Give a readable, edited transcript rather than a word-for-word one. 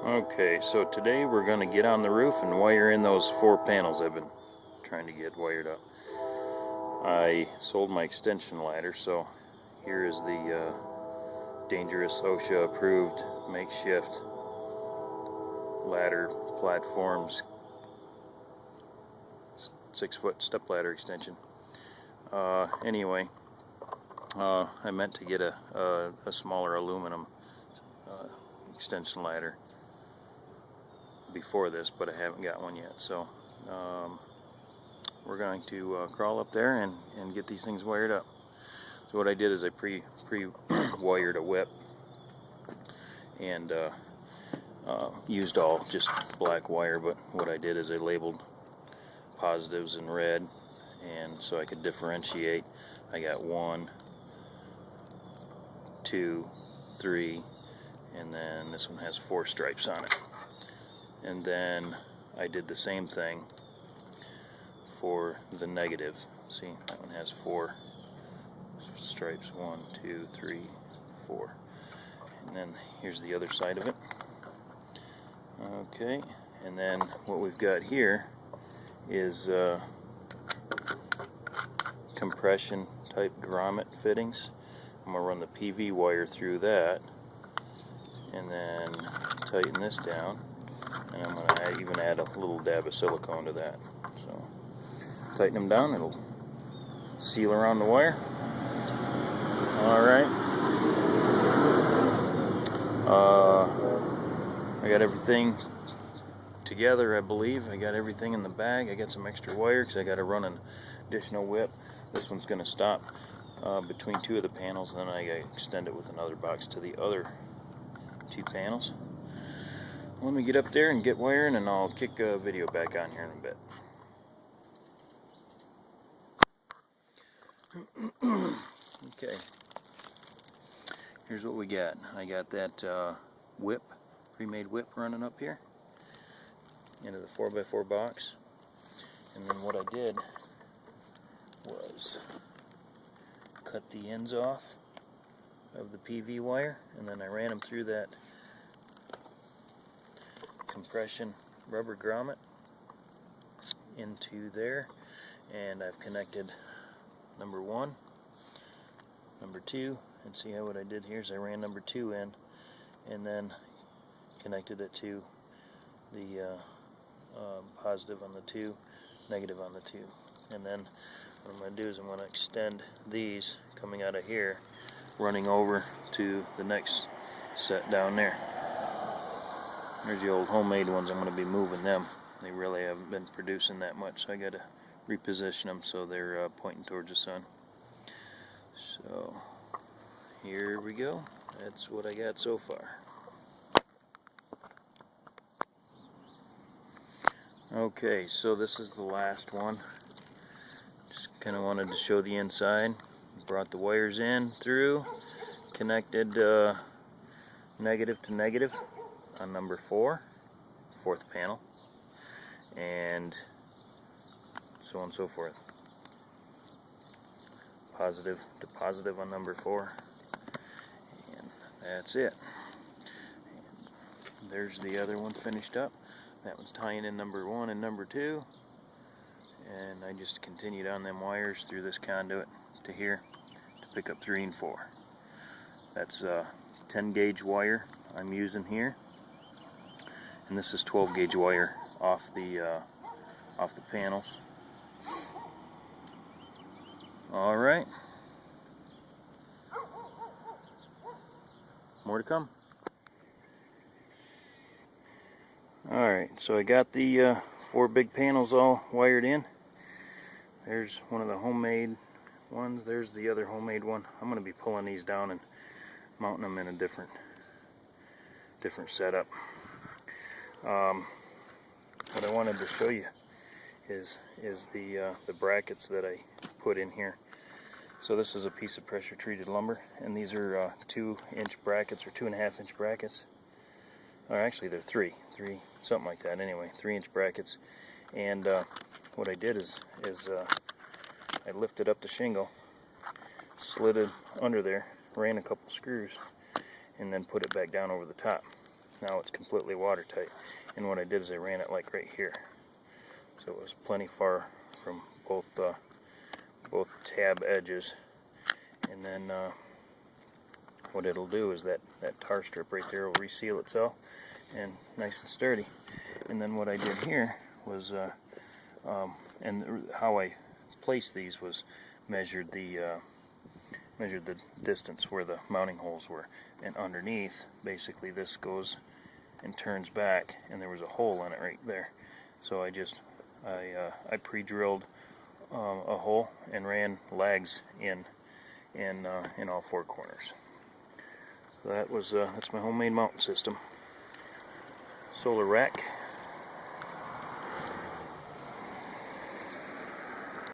Okay, so today we're going to get on the roof and wire in those 4 panels I've been trying to get wired up. I sold my extension ladder, so here is the dangerous OSHA approved makeshift ladder platforms 6-foot step ladder extension. Anyway, I meant to get a smaller aluminum extension ladder before this, but I haven't got one yet, so we're going to crawl up there and get these things wired up. So what I did is I pre-wired a whip and used all just black wire, but what I did is I labeled positives in red, and so I could differentiate. I got 1, 2, 3, and then this one has 4 stripes on it. And then I did the same thing for the negative. See, that one has 4 stripes, 1, 2, 3, 4. And then here's the other side of it. Okay, and then what we've got here is compression type grommet fittings. I'm going to run the PV wire through that and then tighten this down, and I'm going to even add a little dab of silicone to that. So tighten them down, it'll seal around the wire. Alright, I got everything together, I believe. I got everything in the bag. I got some extra wire because I got to run an additional whip. This one's going to stop between 2 of the panels, and then I got to extend it with another box to the other 2 panels. Let me get up there and get wiring, and I'll kick a video back on here in a bit. Okay, here's what we got. I got that whip, pre-made whip running up here into the 4x4 box, and then what I did was cut the ends off of the PV wire, and then I ran them through that compression rubber grommet into there, and I've connected number 1, number 2, and see how what I did here is I ran number 2 in and then connected it to the positive on the 2, negative on the 2, and then what I'm going to do is I'm going to extend these coming out of here, running over to the next set down there. There's the old homemade ones. I'm going to be moving them. They really haven't been producing that much, so I got to reposition them so they're pointing towards the sun. So here we go. That's what I got so far. Okay, so this is the last one. Just kind of wanted to show the inside. Brought the wires in through, connected negative to negative on number 4, 4th panel, and so on and so forth. Positive to positive on number 4, and that's it. And there's the other one finished up. That one's tying in number 1 and number 2, and I just continued on them wires through this conduit to here to pick up 3 and 4. That's 10 gauge wire I'm using here, and this is 12 gauge wire off the panels. All right, more to come. Alright, so I got the 4 big panels all wired in. There's one of the homemade ones. There's the other homemade one. I'm going to be pulling these down and mounting them in a different setup. What I wanted to show you is the brackets that I put in here. So this is a piece of pressure treated lumber, and these are 2-inch brackets or 2.5-inch brackets. Or actually they're 3, something like that. Anyway, 3-inch brackets. And what I did is I lifted up the shingle, slid it under there, ran a couple screws, and then put it back down over the top. now it's completely watertight. And what I did is I ran it like right here, so it was plenty far from both tab edges. And then what it'll do is that tar strip right there will reseal itself and nice and sturdy. And then what I did here was and how I placed these was measured the distance where the mounting holes were, and underneath basically this goes and turns back, and there was a hole in it right there. So I pre-drilled a hole and ran lags in all four corners. So that's my homemade mounting system. Solar rack.